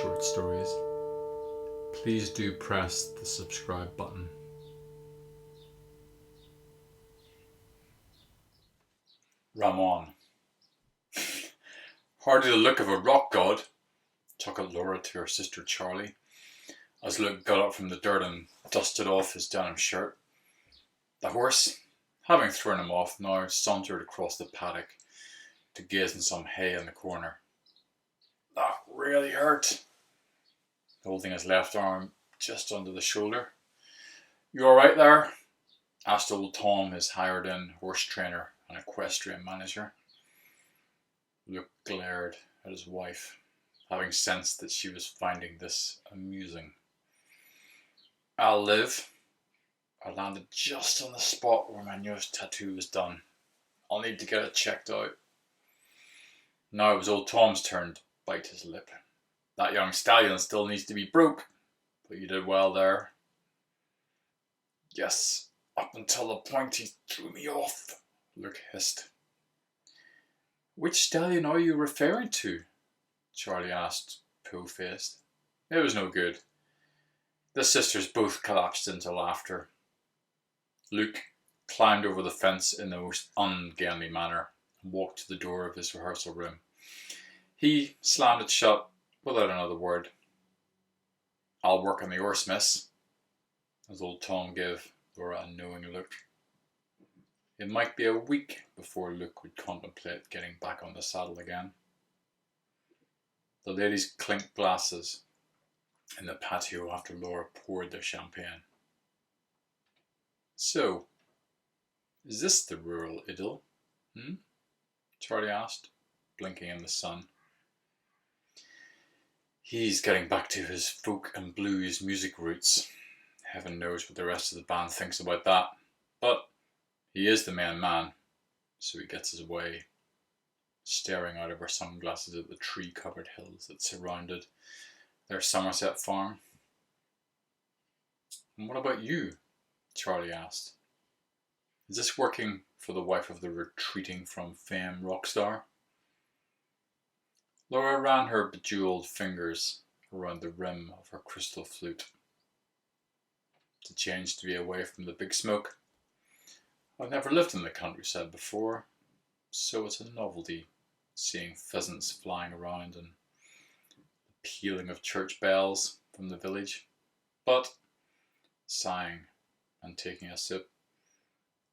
short stories, please do press the subscribe button. Ramon. Hardly the look of a rock god, chuckled Laura to her sister Charlie, as Luke got up from the dirt and dusted off his denim shirt. The horse, having thrown him off, now sauntered across the paddock to gaze in some hay in the corner. That really hurt, holding his left arm just under the shoulder. You all right there? Asked old Tom, his hired-in horse trainer and equestrian manager. Luke glared at his wife, having sensed that she was finding this amusing. I'll live. I landed just on the spot where my newest tattoo was done. I'll need to get it checked out. Now it was old Tom's turn to bite his lip. That young stallion still needs to be broke, but you did well there. Yes, up until the point he threw me off, Luke hissed. Which stallion are you referring to? Charlie asked, pale-faced. It was no good. The sisters both collapsed into laughter. Luke climbed over the fence in the most ungainly manner and walked to the door of his rehearsal room. He slammed it shut without another word. I'll work on the horse, miss, as old Tom gave Laura a knowing look. It might be a week before Luke would contemplate getting back on the saddle again. The ladies clinked glasses in the patio after Laura poured their champagne. So, is this the rural idyll? Charlie asked, blinking in the sun. He's getting back to his folk and blues music roots. Heaven knows what the rest of the band thinks about that. But he is the main man, so he gets his way, staring out of her sunglasses at the tree-covered hills that surrounded their Somerset farm. And what about you? Charlie asked. Is this working for the wife of the retreating from fame rock star? Laura ran her bejeweled fingers around the rim of her crystal flute. To change to be away from the big smoke. I've never lived in the countryside before, so it's a novelty seeing pheasants flying around and the pealing of church bells from the village. But, sighing and taking a sip,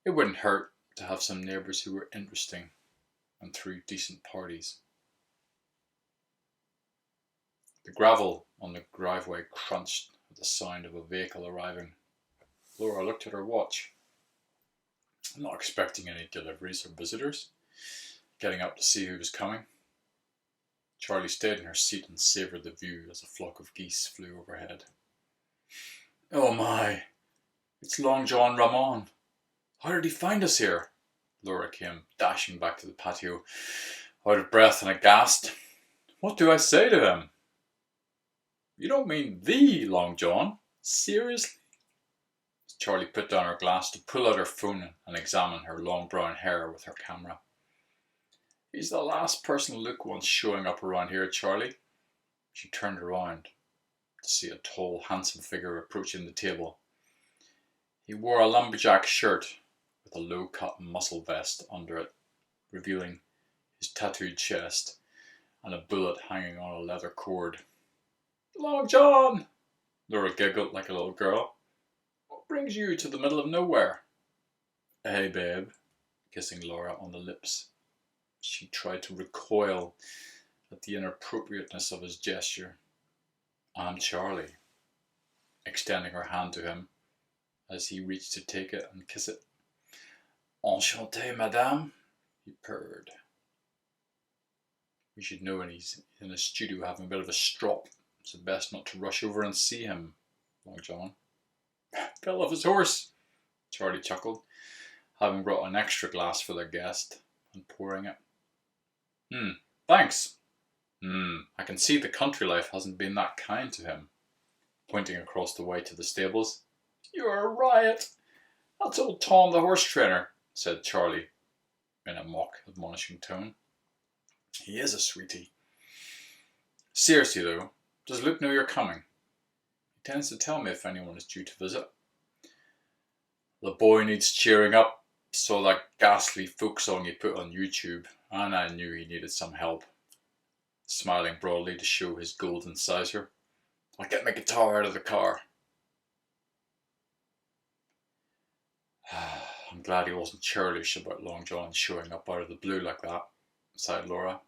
it wouldn't hurt to have some neighbours who were interesting and threw decent parties. The gravel on the driveway crunched at the sound of a vehicle arriving. Laura looked at her watch. I'm not expecting any deliveries or visitors. Getting up to see who was coming. Charlie stayed in her seat and savoured the view as a flock of geese flew overhead. Oh my, it's Long John Ramon. How did he find us here? Laura came dashing back to the patio, out of breath and aghast. What do I say to him? You don't mean the Long John? Seriously? Charlie put down her glass to pull out her phone and examine her long brown hair with her camera. He's the last person Luke wants showing up around here, Charlie. She turned around to see a tall, handsome figure approaching the table. He wore a lumberjack shirt with a low-cut muscle vest under it, revealing his tattooed chest and a bullet hanging on a leather cord. Long John! Laura giggled like a little girl. What brings you to the middle of nowhere? Hey, babe, kissing Laura on the lips. She tried to recoil at the inappropriateness of his gesture. I'm Charlie, extending her hand to him as he reached to take it and kiss it. Enchanté, madame, he purred. We should know when he's in the studio having a bit of a strop. It's best not to rush over and see him, Long John. Fell off his horse, Charlie chuckled, having brought an extra glass for their guest and pouring it. Thanks. I can see the country life hasn't been that kind to him, pointing across the way to the stables. You're a riot. That's old Tom the horse trainer, said Charlie in a mock admonishing tone. He is a sweetie. Seriously though, Does Luke know you're coming? He tends to tell me if anyone is due to visit. The boy needs cheering up. Saw that ghastly folk song he put on YouTube, and I knew he needed some help. Smiling broadly to show his gold incisor. I'll get my guitar out of the car. I'm glad he wasn't churlish about Long John showing up out of the blue like that, sighed Laura,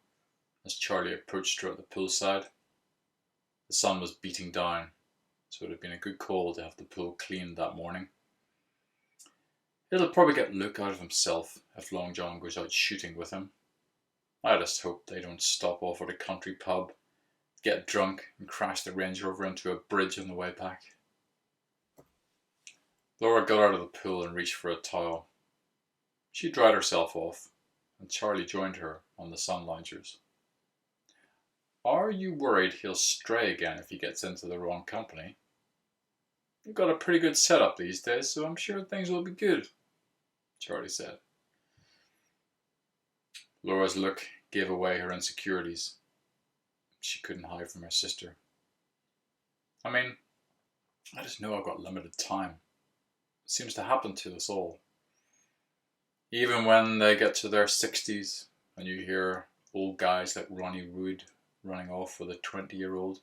as Charlie approached her at the poolside. The sun was beating down, so it would have been a good call to have the pool cleaned that morning. It'll probably get Luke out of himself if Long John goes out shooting with him. I just hope they don't stop off at a country pub, get drunk and crash the Range Rover into a bridge on the way back. Laura got out of the pool and reached for a towel. She dried herself off, and Charlie joined her on the sun loungers. Are you worried he'll stray again if he gets into the wrong company? You've got a pretty good setup these days, so I'm sure things will be good, Charlie said. Laura's look gave away her insecurities. She couldn't hide from her sister. I mean, I just know I've got limited time. It seems to happen to us all. Even when they get to their 60s and you hear old guys like Ronnie Wood running off with a 20-year-old,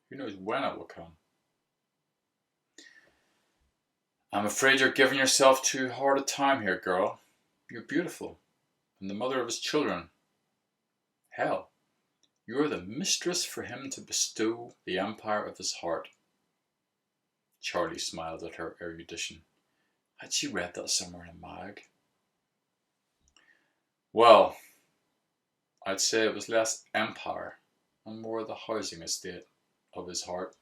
who knows when it will come. I'm afraid you're giving yourself too hard a time here, girl. You're beautiful, and the mother of his children. Hell, you're the mistress for him to bestow the empire of his heart. Charlie smiled at her erudition. Had she read that somewhere in a mag? Well, I'd say it was less empire and more the housing estate of his heart.